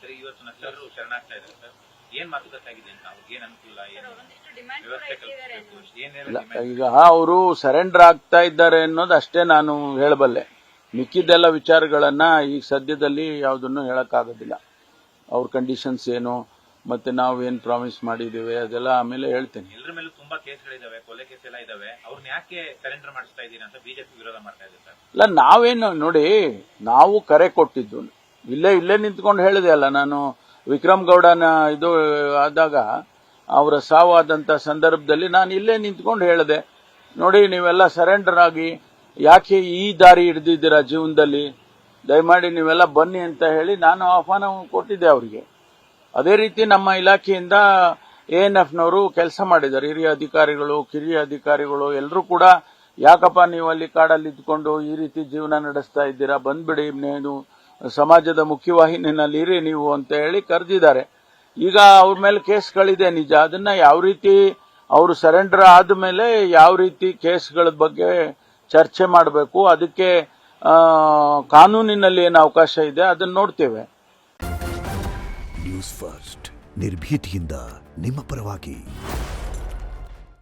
ಸರಿ, ಇವತ್ತು ನಕ್ಸಲರು ಶರಣಾಗ್ತಾ ಇದ್ದಾರೆ ಸರ್, ಏನ್ ಮಾತುಕತೆ ಆಗಿದೆ ಅಂತ, ಅವ್ರಿಗೆ ಏನ್ ಅನುಕೂಲ, ಏನು ವ್ಯವಸ್ಥೆ ಕಲ್ಪಿಸಬೇಕು, ಏನೆಲ್ಲ ಈಗ ಅವರು ಸರೆಂಡರ್ ಆಗ್ತಾ ಇದ್ದಾರೆ ಅನ್ನೋದು ಅಷ್ಟೇ ನಾನು ಹೇಳಬಲ್ಲೆ. ಮಿಕ್ಕಿದ್ದೆಲ್ಲ ವಿಚಾರಗಳನ್ನ ಈಗ ಸದ್ಯದಲ್ಲಿ ಯಾವುದನ್ನು ಹೇಳಕ್ಕಾಗೋದಿಲ್ಲ. ಅವ್ರ ಕಂಡೀಷನ್ಸ್ ಏನು ಮತ್ತೆ ನಾವು ಏನ್ ಪ್ರಾಮಿಸ್ ಮಾಡಿದ್ದೇವೆ ಅದೆಲ್ಲ ಆಮೇಲೆ ಹೇಳ್ತೇನೆ. ಎಲ್ಲರ ಮೇಲೂ ತುಂಬಾ ಕೇಸ್ಗಳಿದಾವೆ, ಕೊಲೆ ಕೇಸ್ ಎಲ್ಲ ಇದಾವೆ, ಅವ್ರನ್ನ ಯಾಕೆ ಸರೆಂಡರ್ ಮಾಡಿಸ್ತಾ ಇದ್ದೀರಾ ಅಂತ ಬಿಜೆಪಿ ವಿರೋಧ ಮಾಡ್ತಾ ಇದೆ ಸರ್. ಇಲ್ಲ, ನಾವೇನು ನೋಡಿ, ನಾವು ಕರೆ ಕೊಟ್ಟಿದ್ದು ಇಲ್ಲೇ ನಿಂತ್ಕೊಂಡು ಹೇಳಿದೆ ಅಲ್ಲ ನಾನು. ವಿಕ್ರಮ್ ಗೌಡನ ಇದು ಆದಾಗ ಅವರ ಸಾವಾದಂತ ಸಂದರ್ಭದಲ್ಲಿ ನಾನು ಇಲ್ಲೇ ನಿಂತ್ಕೊಂಡು ಹೇಳಿದೆ, ನೋಡಿ ನೀವೆಲ್ಲ ಸರೆಂಡರ್ ಆಗಿ ಯಾಕೆ ಈ ದಾರಿ ಹಿಡಿದಿದ್ದೀರಾ ಜೀವನದಲ್ಲಿ, ದಯಮಾಡಿ ನೀವೆಲ್ಲ ಬನ್ನಿ ಅಂತ ಹೇಳಿ ನಾನು ಆಹ್ವಾನ ಕೊಟ್ಟಿದ್ದೆ ಅವರಿಗೆ. ಅದೇ ರೀತಿ ನಮ್ಮ ಇಲಾಖೆಯಿಂದ ANFನವರು ಕೆಲಸ ಮಾಡಿದ್ದಾರೆ. ಹಿರಿಯ ಅಧಿಕಾರಿಗಳು, ಕಿರಿಯ ಅಧಿಕಾರಿಗಳು ಎಲ್ಲರೂ ಕೂಡ ಯಾಕಪ್ಪ ನೀವು ಅಲ್ಲಿ ಕಾಡಲ್ಲಿ ಇದ್ಕೊಂಡು ಈ ರೀತಿ ಜೀವನ ನಡೆಸ್ತಾ ಇದ್ದೀರಾ, ಬಂದ್ಬಿಡಿ, ನೀವು ಸಮಾಜದ ಮುಖ್ಯವಾಹಿನಿಯಲ್ಲಿ ಇರಿ ನೀವು ಅಂತ ಹೇಳಿ ಕರೆದಿದ್ದಾರೆ. ಈಗ ಅವ್ರ ಮೇಲೆ ಕೇಸ್ಗಳಿದೆ ನಿಜ. ಅದನ್ನ ಯಾವ ರೀತಿ ಅವರು ಸರೆಂಡರ್ ಆದ್ಮೇಲೆ ಯಾವ ರೀತಿ ಕೇಸ್ಗಳ ಬಗ್ಗೆ ಚರ್ಚೆ ಮಾಡಬೇಕು, ಅದಕ್ಕೆ ಕಾನೂನಿನಲ್ಲಿ ಏನು ಅವಕಾಶ ಇದೆ ಅದನ್ನ ನೋಡ್ತೇವೆ. ನ್ಯೂಸ್ ಫಸ್ಟ್ ನಿರ್ಭೀತಿಯಿಂದ ನಿಮ್ಮ ಪರವಾಗಿ.